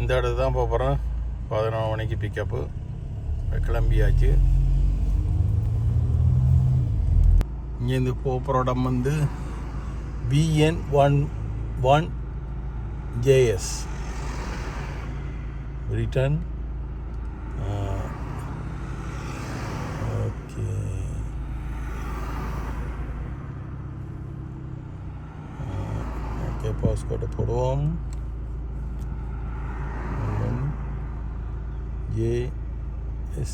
இந்த இடத்து தான் போகிறோம். 11 மணிக்கு பிக்கப்பு. கிளம்பியாச்சு. இங்கேருந்து போகிற இடம் வந்து BN11JS. ரிட்டர்ன். ஓகே. ஓகே, பாஸ்கோட்டை போடுவோம். JS.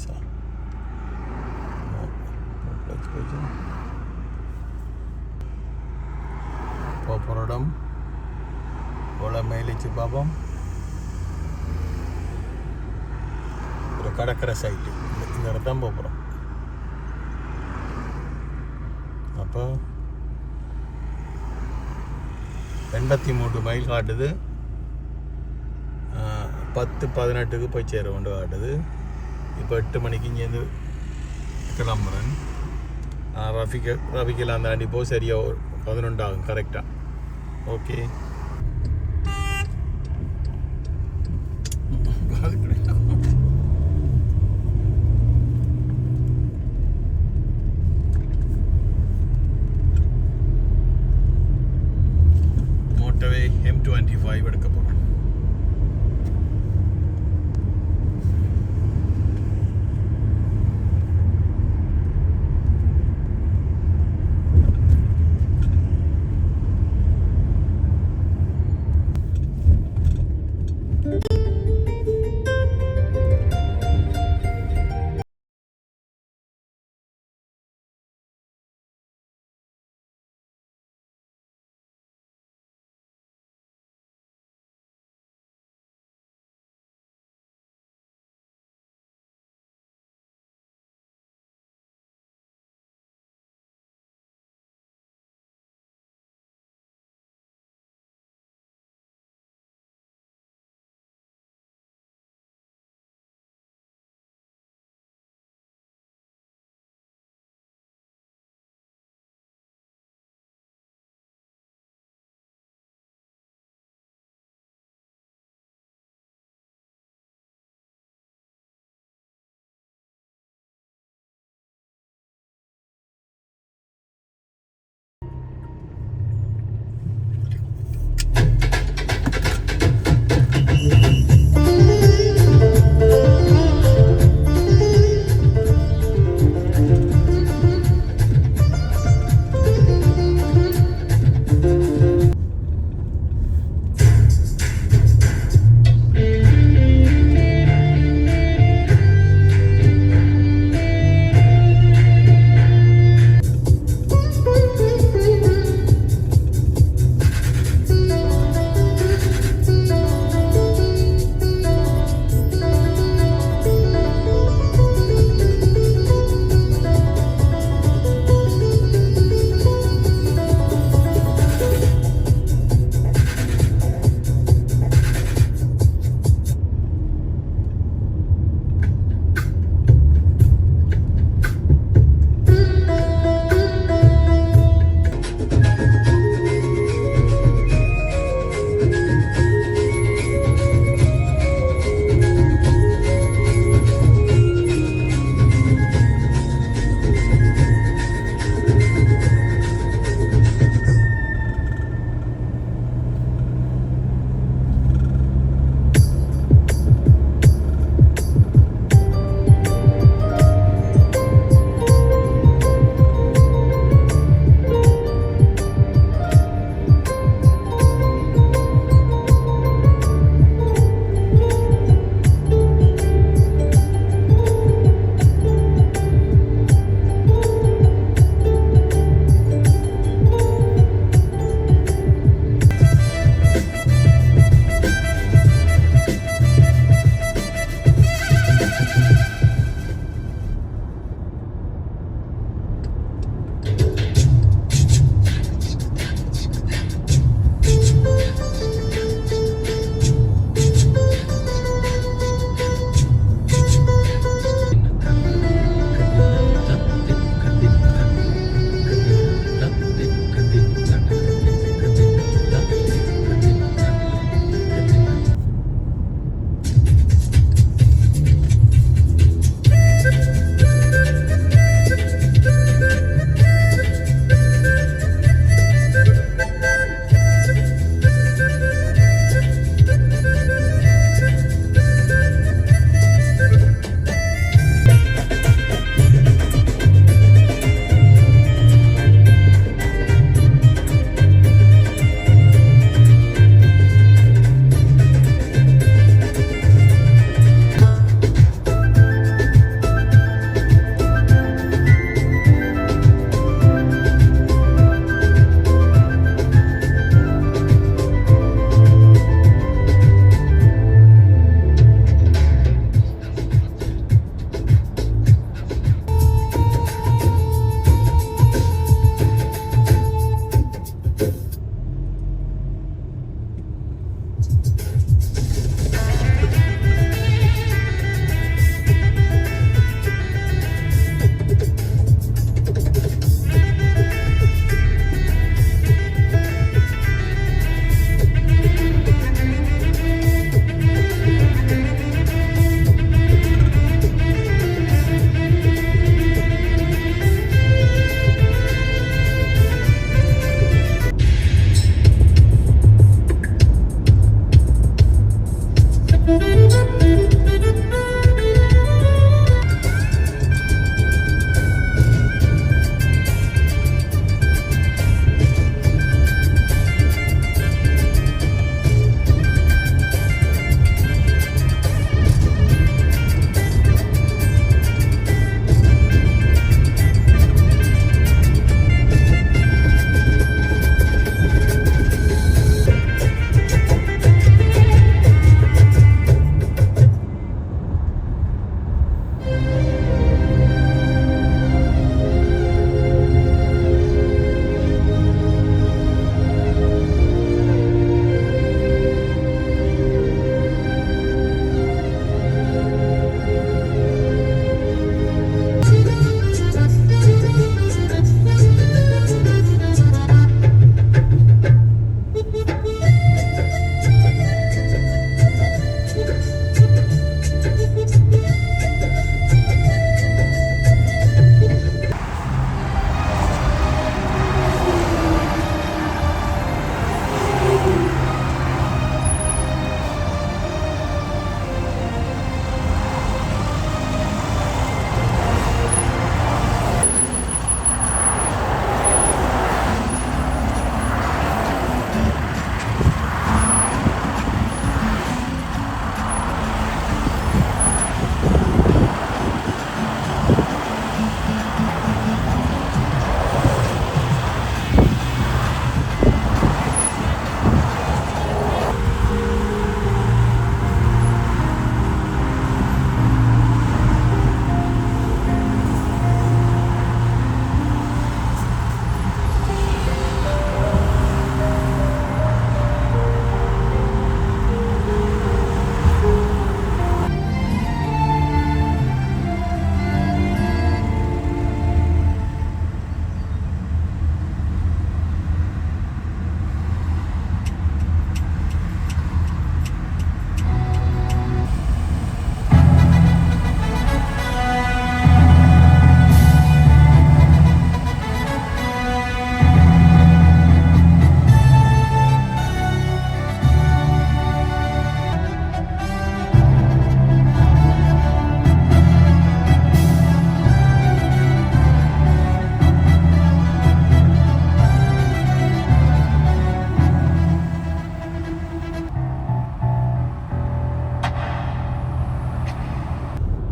போகிற இடம் எவ்வளோ மைலேஜ் பார்ப்போம். ஒரு கடற்கரை சைட்டு. இந்த இடத்தான் போகிறோம். அப்போ 83 மைல் காட்டுது. 10-18க்கு போய் சேர கொண்டு காட்டுது. இப்போ 8 மணிக்கு இங்கேருந்து கிளம்புறேன். ரஃபிக்கெல்லாம் தாண்டி போ. சரியாக 11 ஆகும் கரெக்டாக. ஓகே. மோட்டோவே M25 எடுக்க போகிறோம்.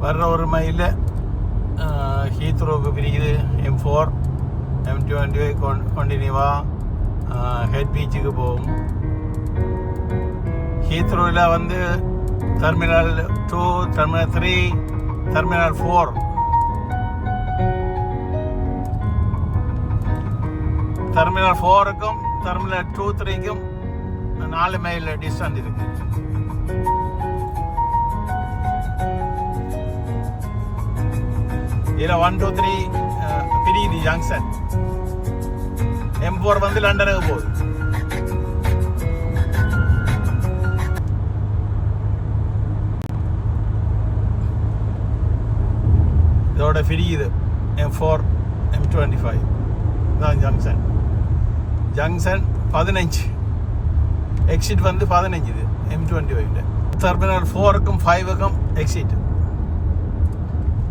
வர்ற ஒரு மைலில் ஹீத்ரோவுக்கு பிரிக்குது M4 M20 கண்டினியூவாக ஹெட் பீச்சுக்கு போகும். ஹீத்ரோவில் வந்து டெர்மினல் 2, டெர்மினல் 3, டெர்மினல் 4, டெர்மினல் 4க்கும் டெர்மினல் 2, 3க்கும் 4 மைல் டிஸ்டன்ஸ் இருக்கு. இதில் 1, 2, 3 பிரியுது ஜங்ஷன். M4 வந்து லண்டனுக்கு போகுது. இதோட பிரியுது M4 M25 தான் ஜங்ஷன். ஜங்ஷன் 15, எக்ஸிட் வந்து 15 இது M25. டெர்மினல் 4க்கும் 5க்கும் எக்ஸிட்.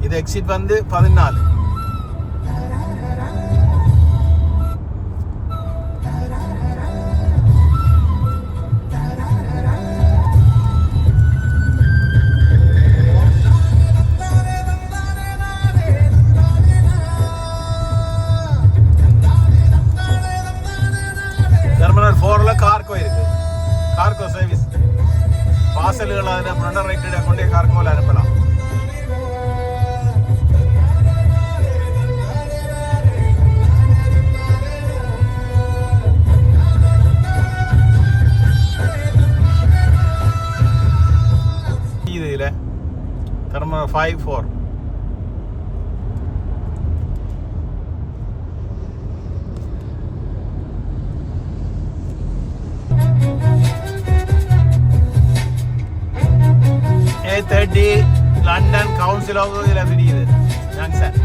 இது எக்ஸிட் வந்து 14. டெர்மினல் 4ல கார்கோ இருக்கு. கார்கோ சர்வீஸ் பார்சல்கள் அதில் ப்ரொண்டர் ரைட்டை கொண்டே கார்கோவில் அனுப்பலாம். இதில் terminal 5, 4 A30 London council of இதில் பிரியுது ஜங்ஷன்.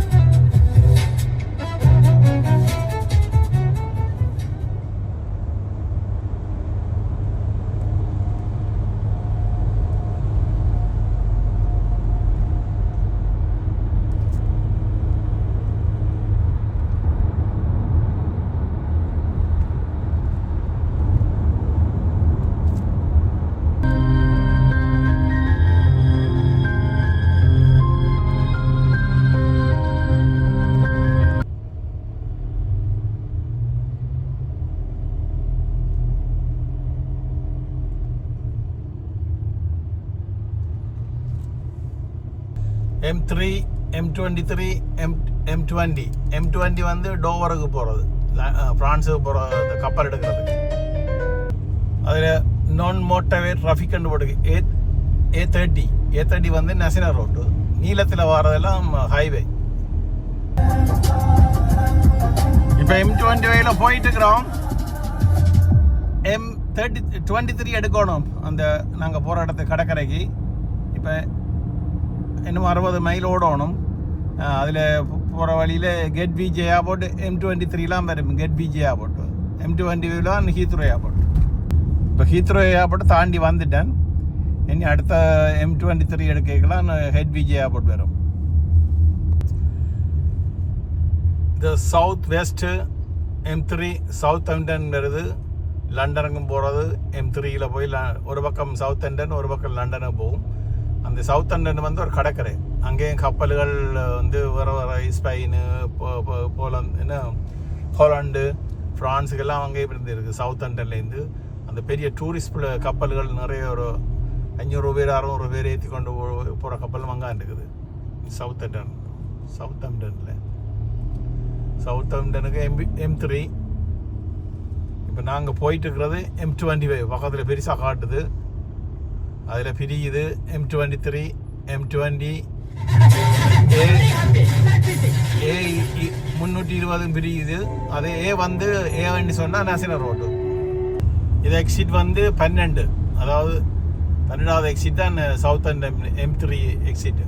M3, M23, M20 வந்து டோவருக்கு போகிறது, ஃப்ரான்ஸுக்கு போகிற கப்பல் எடுக்கிறதுக்கு. அதில் நான் மோட்டர்வே ட்ராஃபிக் போட்டுருக்கு. A30 வந்து நேஷனல் ரோடு, நீளத்தில் வர்றதெல்லாம் ஹைவே. இப்போ M25 போயிட்டு இருக்கிறோம். M23 எடுக்கணும் அந்த நாங்கள் போகிற இடத்துக்கு கடற்கரைக்கு. இப்போ இன்னும் 60 மைல் ஓடணும். அதில் போகிற வழியில் கெட் பிஜே ஏர்போர்ட் M23லாம் வரும். கெட் பிஜே ஏர்போர்ட் M20 ஹீத்ரோ ஏர்போர்ட். இப்போ ஹீத்ரோ ஏர்போர்ட் தாண்டி வந்துட்டேன். இனி அடுத்த M23 எடுக்கலாம் ஹெட் பிஜே ஏர்போர்ட் வரும். இந்த south west M3 south Hampton வருது. லண்டனுக்கும் போகிறது M3யில் போய் ஒரு பக்கம் சவுத் ஹாம்ப்டன், ஒரு பக்கம் லண்டனுக்கு போகும். அந்த சவுத் ஹாம்ப்டன் வந்து ஒரு கடற்கரை. அங்கேயும் கப்பல்கள் வந்து வர ஸ்பெயின், போலந்து, ஹோலாண்டு, ஃப்ரான்ஸுக்கெல்லாம் அங்கேயும் இருந்துருக்கு. சவுத் ஹாம்ப்டன்லேருந்து அந்த பெரிய டூரிஸ்ட் கப்பல்கள் நிறைய ஒரு 500 பேர் 600 பேர் ஏற்றி கொண்டு போகிற கப்பலும் அங்கே இருக்குது சவுத் ஹாம்ப்டனில். South ஹாம்ப்டனுக்கு M3. இப்போ நாங்கள் போயிட்டு இருக்கிறது M25 பக்கத்தில் பெருசாக காட்டுது. அதில் பிரியுது M23, M20, A320 பிரியுது. அது வந்து A சொன்னால் நேஷனல் ரோடு. இது எக்ஸிட் வந்து 12, அதாவது 12வது எக்ஸிட் தான் south Hampton M3 exit.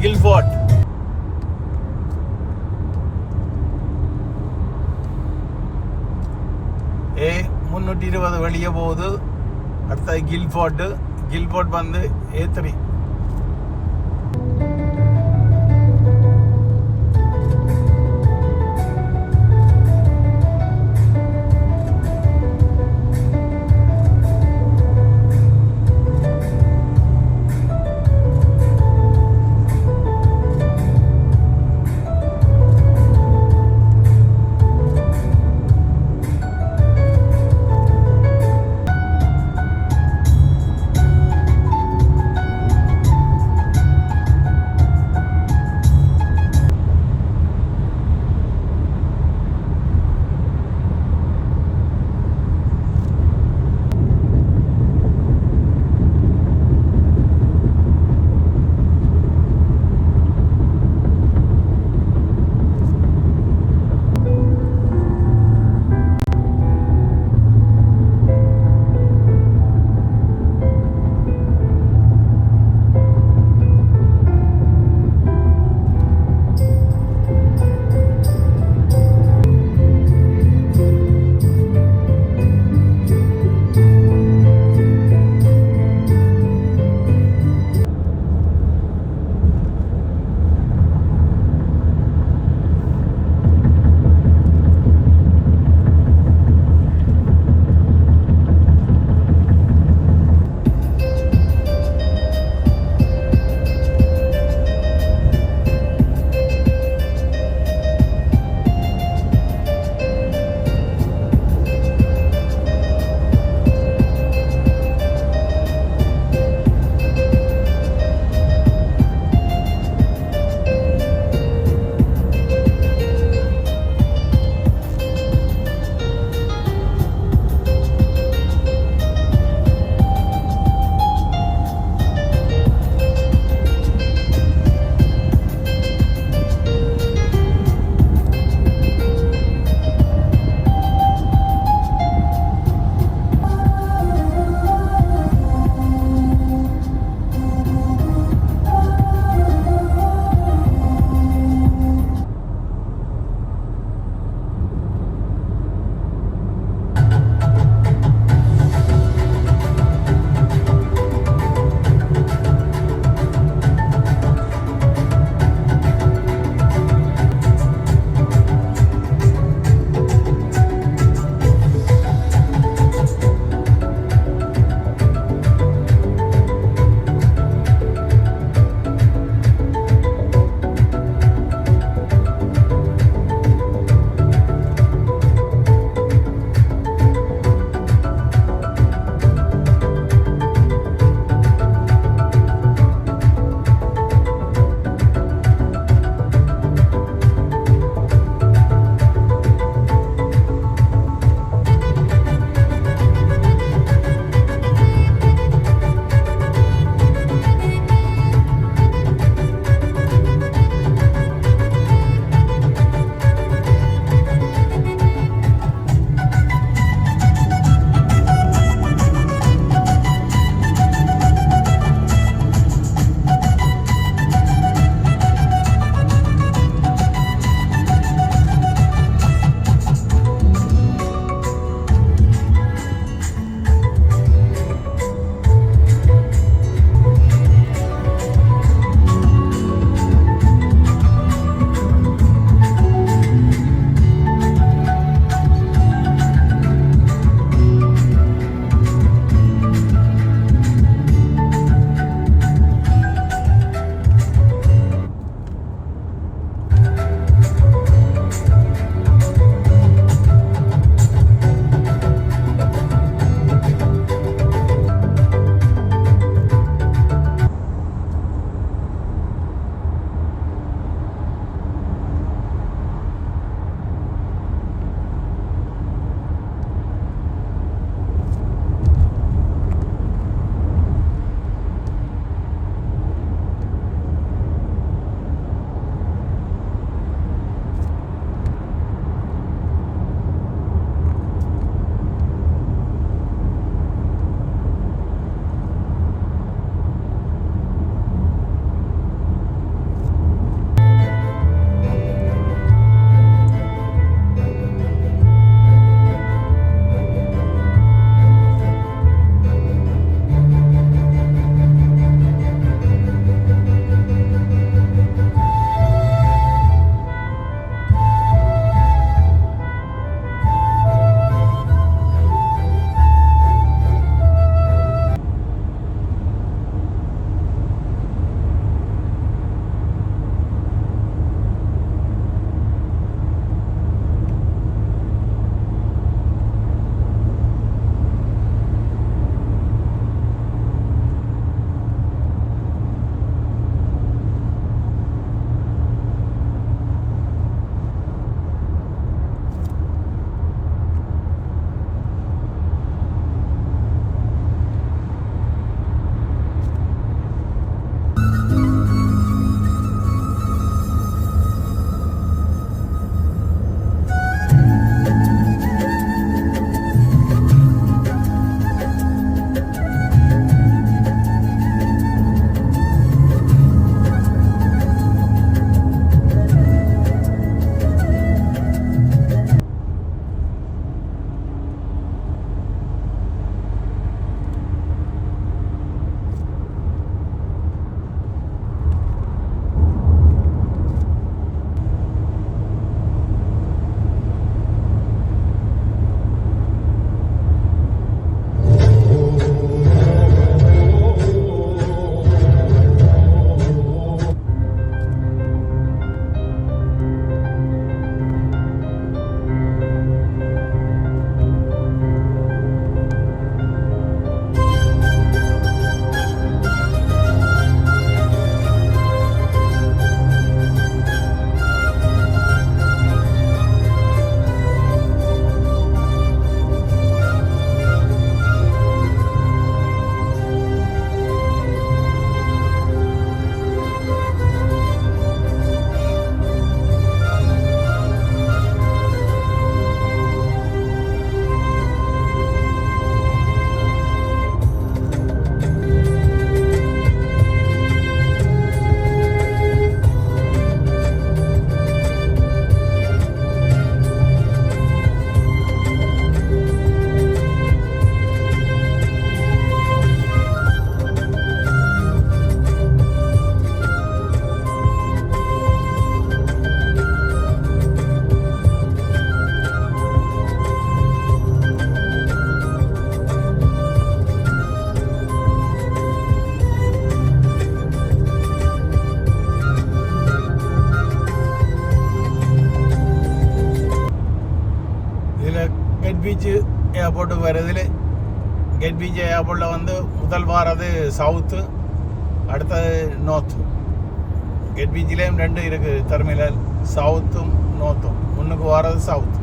Guilford. A320 வெளியே போகுது. அடுத்தது கில்ஃபோர்ட் வந்து A3. பீச் ஏர்போர்ட்டுக்கு வருதில் கெட் பீச் ஏர்போர்ட்டில் வந்து முதல் வாரது சவுத்து, அடுத்தது நார்த்து. கெட் பீச்சிலேயும் 2 இருக்குது டெர்மினல், சவுத்தும் நார்த்தும். முன்னுக்கு வாரது சவுத்.